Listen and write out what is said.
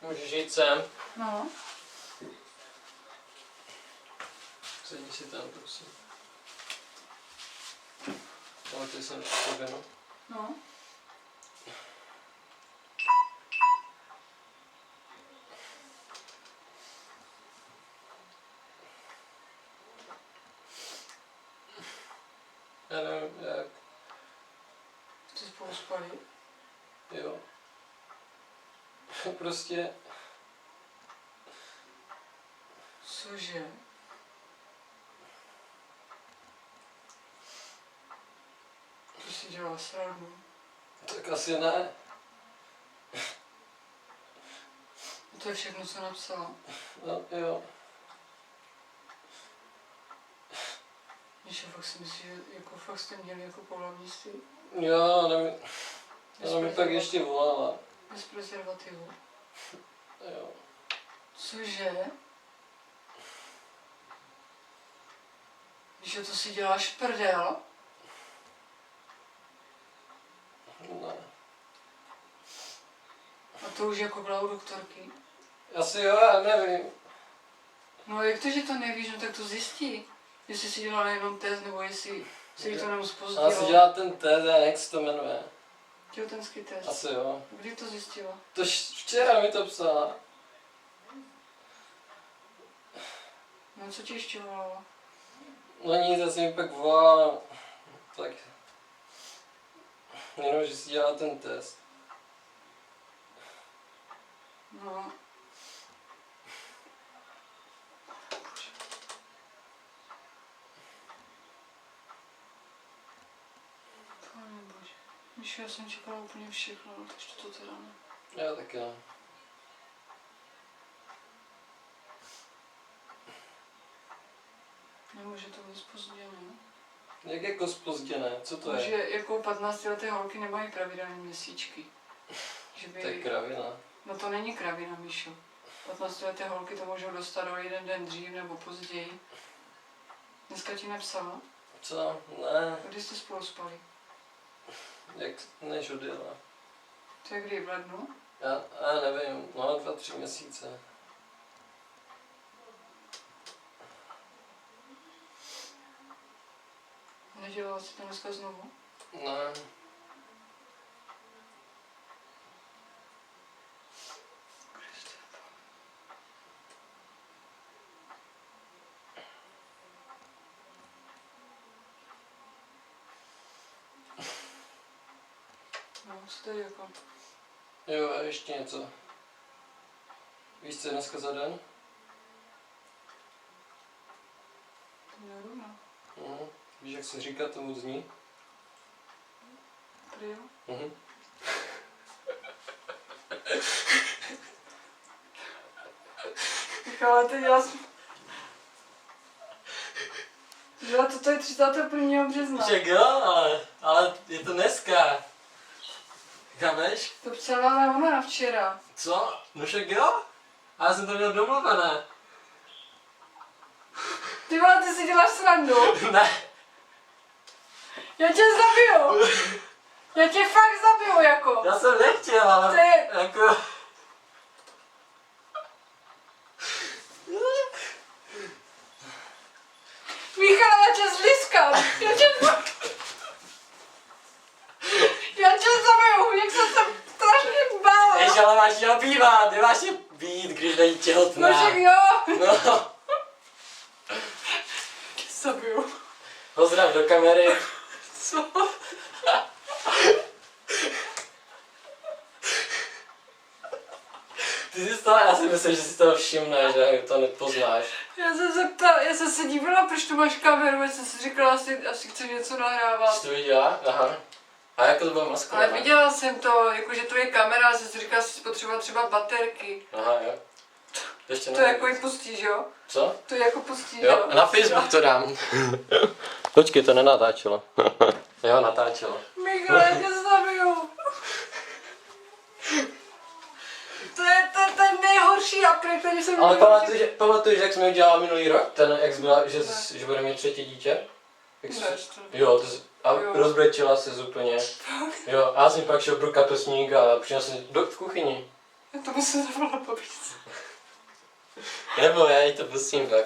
Můžeš jít sem. No. Sedni si tam, prosím. Ale ty jsem při sobě, no. No. Já nevím, jak. Jste spolu spali? Jo. Prostě. Cože? To si dělá srandu. Tak asi ne. To je všechno, co napsala. No, jo. Víš, fakt si myslím, že jako fakt jste měli jako pohlavnictví. Jo, ona mi pak ještě volala. Bez prezervativu. Jo. Cože? Víš, že to si děláš prdel? Ne. A to už jako byla u doktorky. Asi jo, já nevím. No jak to, že to nevíš, no tak to zjistí. Jestli si dělala jenom test, nebo jestli se jí to jenom Ona si zpozdilo. dělá ten test, jak se to jmenuje. Těhotenský test. Asi jo. Kdy to zjistila? To včera mi to psala. No co ti ještě volala? No nic, já jsem mi pak volala. Tak. Jenom, že si dělá ten test. No. Pane bože. Víš, já jsem čekala úplně všechno, ale takže to teda ne. Já taky ne. Nemůže to být zpozděné. Jak jako zpozděné? Co to je? Že jako 15leté holky nemají pravidelné měsíčky. Že by... To je kravina. No to není kravina, Míšo. 15leté holky to můžou dostat o jeden den dřív nebo později. Dneska ti nepsala? Co? Ne. Kdy jste spolu spali? Jak než odjela? To je kdy, v lednu? Já nevím, no 2-3 měsíce. Nedělala si to dneska znovu? Ne. No, co to je jako? Jo, a ještě něco. Víš, co je dneska za den? To mě rovná. Víš, jak se říká tomu zní? Prý jo? Ale teď já jsem... Že toto je 31. března. Však jo, ale je to dneska. Chápeš? To psala ale ona včera. Co? No však jo. A já jsem to měl domluvené. Ty vole, ty si děláš srandu. Ne. Já tě zabiju. Já tě fakt zabiju, jako. Já jsem nechtěl, ale Ty- jako... Michal, já tě zliskám. Já tě zabiju, jak jsem se strašně bála. Ještě ale máš jí obývat, nemáš jí být, když není těhotná. No však jo. No. Tě zabiju. Pozdrav do kamery. Co? Ty jsi to, já si myslím, že si toho všimne, že to nepoznáš. Já jsem se dívala, proč tu máš kameru, já jsem si říkala, asi chceš něco nahrávat. Jsi to viděla? Aha. A jako to bylo maskované? Ale viděla jsem to, jakože to je kamera, a jsem si říkala, že si potřebovala třeba baterky. Aha, jo. Ještě To jako i pustíš, jo? Co? To jako pustíš, Jo, na Facebook to dám. Počkej, to nenatáčelo. Jo, natáčelo. Michal, já tě zabiju. To je ten nejhorší upgrade, který jsem Ale viděla. pamatuješ, jak jsme udělali minulý rok? Ten, jak jsi byla, že bude mít třetí dítě? Jak jsi, Ne, jo, a Jo. rozbrečila se úplně. Jo, a já jsem pak šel pro kapesník a přinesl jsem v kuchyni. Já to musím zavolat na pobídce. Nebo já jí to pustím pak.